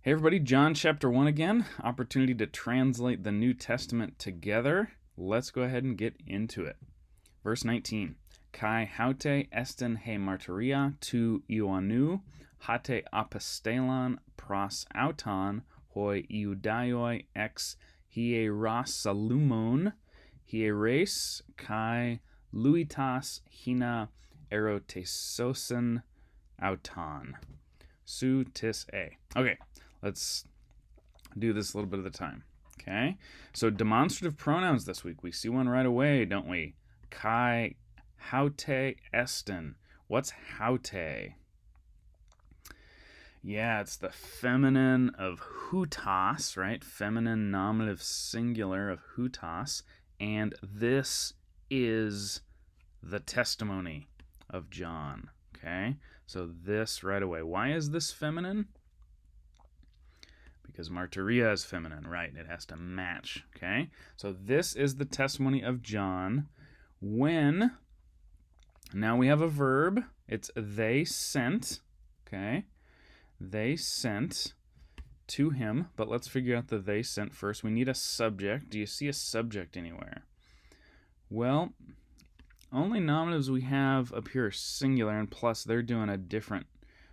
Hey everybody, John chapter 1 again. Opportunity to translate the New Testament together. Let's go ahead and get into it. Verse 19. Kai haute esten he martyria tu Ioannou, hate apostelon pros auton, hoi Iudaioi ex hierossalumon, hieres kai luitas hina erotesosen auton. Su tis a. Okay, let's do this a little bit at a time. Okay, so demonstrative pronouns this week. We see one right away, don't we? Kai haute esten. What's haute? Yeah, it's the feminine of hutas, right? Feminine nominative singular of hutas. And this is the testimony of John. Okay, so this right away. Why is this feminine? Because martyria is feminine, right? It has to match, okay? So this is the testimony of John when, now we have a verb. It's they sent, okay? They sent to him, but let's figure out the they sent first. We need a subject. Do you see a subject anywhere? Well, only nominatives we have up here are singular, and plus they're doing a different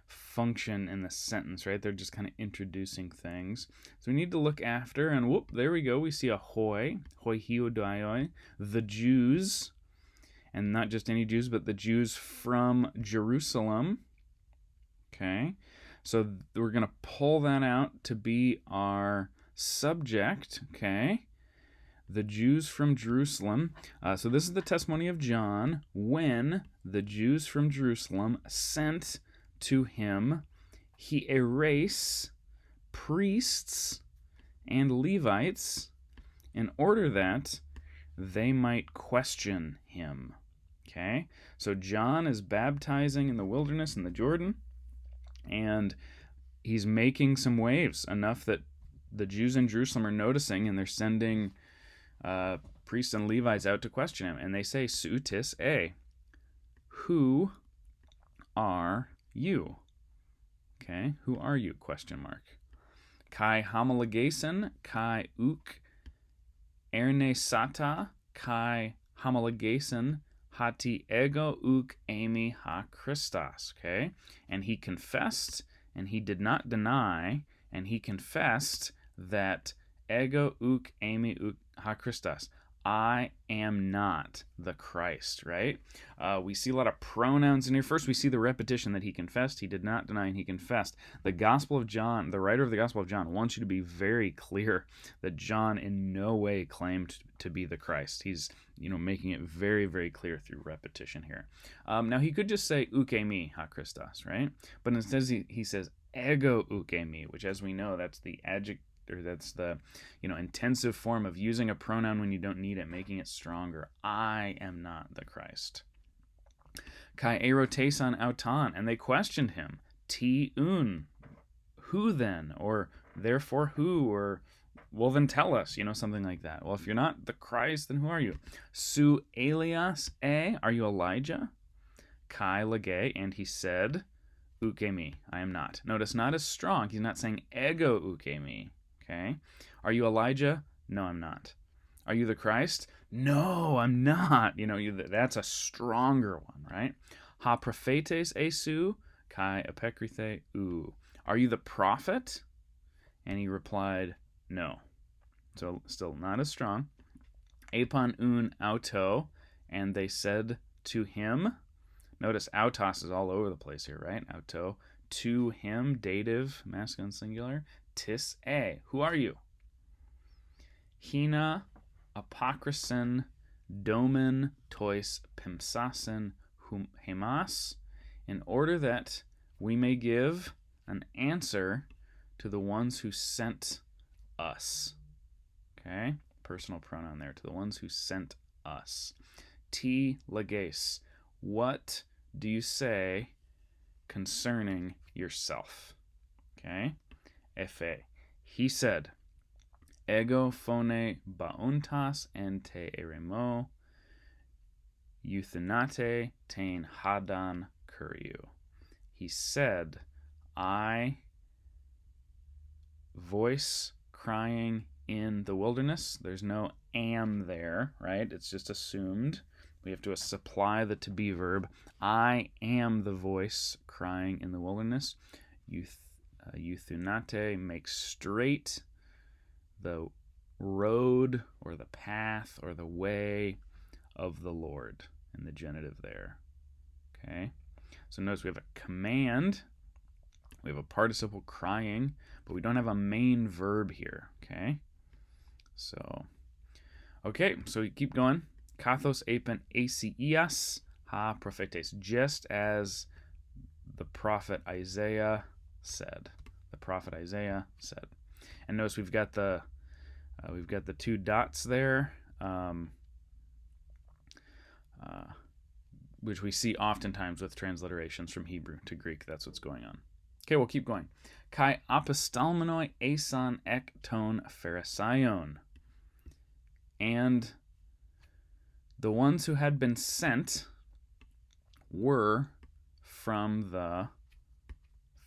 function in the sentence, right? They're just kind of introducing things. So we need to look after, and whoop, there we go. We see a hoi hiodaioi, the Jews, and not just any Jews, but the Jews from Jerusalem. Okay, so we're going to pull that out to be our subject, okay? The Jews from Jerusalem. So this is the testimony of John when the Jews from Jerusalem sent to him hieres, priests and Levites, in order that they might question him. Okay, so John is baptizing in the wilderness in the Jordan, and he's making some waves, enough that the Jews in Jerusalem are noticing, and they're sending priests and Levites out to question him. And they say, Su tis a, who are you? Okay, who are you? Question mark. Kai homologason, kai uk ernesata, kai homologason, hati ego uk emi ha Christos. Okay, and he confessed, and he did not deny, and he confessed that ego uk emi uk ha Christos. I am not the Christ, right? We see a lot of pronouns in here. First, we see the repetition that he confessed, he did not deny, and he confessed. The Gospel of John, the writer of the Gospel of John, wants you to be very clear that John in no way claimed to be the Christ. He's, making it very, very clear through repetition here. Now, he could just say, ukemi ha Christos, right? But instead, he says, ego ukemi, which, as we know, that's the adjective, or that's the intensive form of using a pronoun when you don't need it, making it stronger. I am not the Christ. Kai erotesan auton, and they questioned him. Ti un, who then? Or therefore who? Or well, then tell us, something like that. Well, if you're not the Christ, then who are you? Su Elias e, are you Elijah? Kai lege, and he said, ukemi, I am not. Notice, not as strong. He's not saying ego ukemi. Okay. Are you Elijah? No, I'm not. Are you the Christ? No, I'm not. That's a stronger one, right? Ha prophetes esu kai apekrithe u. Are you the prophet? And he replied, no. So still not as strong. Apon un auto, and they said to him. Notice autos is all over the place here, right? Auto. To him, dative, masculine singular. Tis a. Who are you? Hina apocryson domen tois pimsasin hemas, in order that we may give an answer to the ones who sent us. Okay? Personal pronoun there, to the ones who sent us. Ti leges. What do you say concerning yourself? Okay? Efe. He said, ego phone bauntas en te eremo, euthanate tein hadan kuriu. He said, I voice crying in the wilderness. There's no am there, right? It's just assumed. We have to supply the to be verb. I am the voice crying in the wilderness. Euthunate, make straight the road or the path or the way of the Lord, in the genitive there. Okay, so notice we have a command, we have a participle crying, but we don't have a main verb here. Okay, so we keep going. Kathos epen Asias ha prophetes, just as the prophet Isaiah said. And notice we've got the two dots there, which we see oftentimes with transliterations from Hebrew to Greek. That's what's going on. Okay, we'll keep going. Kai apostalmenoi esan ek ton pharisaion. And the ones who had been sent were from the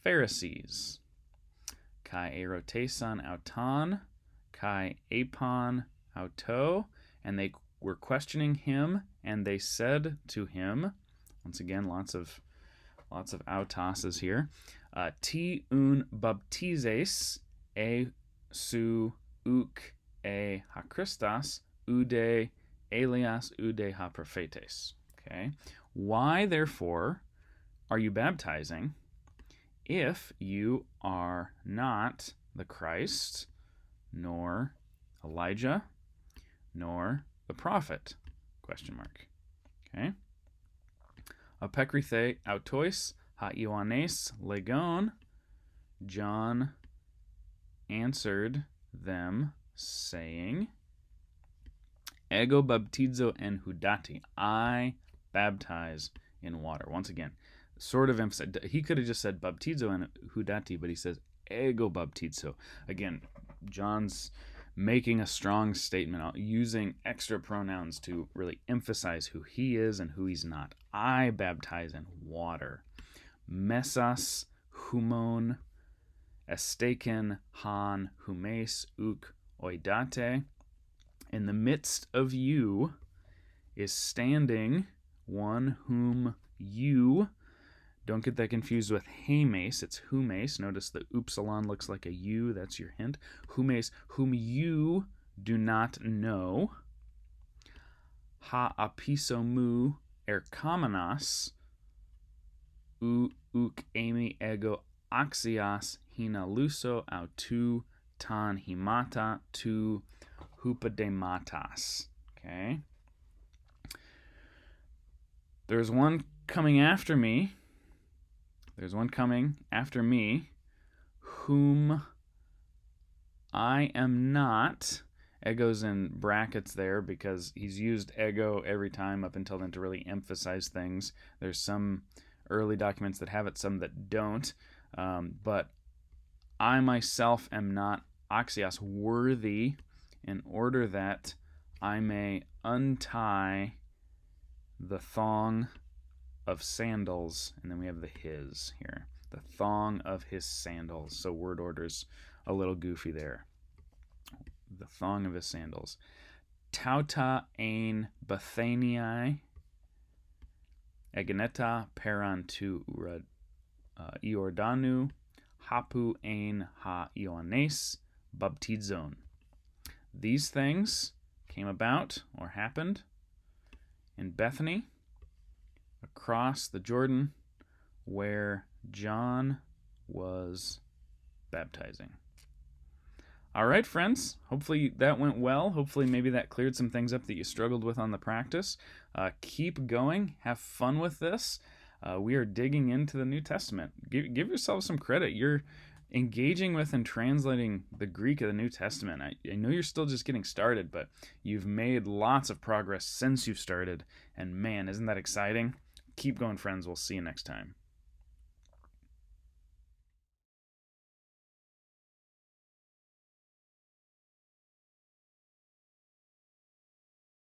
Pharisees. Kai erotesan auton, kai apon auto, and they were questioning him, and they said to him, once again, lots of autoses here, ti un baptizes e su uk e ha Christos ude Elias ude ha prophetes. Okay, why therefore are you baptizing if you are not the Christ, nor Elijah, nor the prophet? Question mark. Okay. Apekrithe autois ha Ioannes legon. John answered them, saying, Ego baptizo en hudati. I baptize in water. Once again, sort of emphasize. He could have just said baptizo en hudati, but he says ego baptizo. Again, John's making a strong statement, using extra pronouns to really emphasize who he is and who he's not. I baptize in water. Mesas humon esteken han humes uk oidate. In the midst of you is standing one whom you, don't get that confused with hemes, it's humes. Notice the upsilon looks like a U, that's your hint. Humes, whom you do not know. Ha apisomu erkamenas, uk emi ego axias hina luso autu tan himata tu hupadematas. Okay. There's one coming after me. Whom I am not. Ego's in brackets there because he's used ego every time up until then to really emphasize things. There's some early documents that have it, some that don't. But I myself am not axios, worthy, in order that I may untie the thong of sandals, and then we have the his here. The thong of his sandals. So word order's a little goofy there. The thong of his sandals. Tauta ein Bethaniae egeneta peran tu Iordanu hapu ein ha Ioannes baptizon. These things came about or happened in Bethany, across the Jordan, where John was baptizing. All right, friends. Hopefully that went well. Hopefully maybe that cleared some things up that you struggled with on the practice. Keep going. Have fun with this. We are digging into the New Testament. Give yourself some credit. You're engaging with and translating the Greek of the New Testament. I know you're still just getting started, but you've made lots of progress since you've started. And man, isn't that exciting? Keep going, friends. We'll see you next time.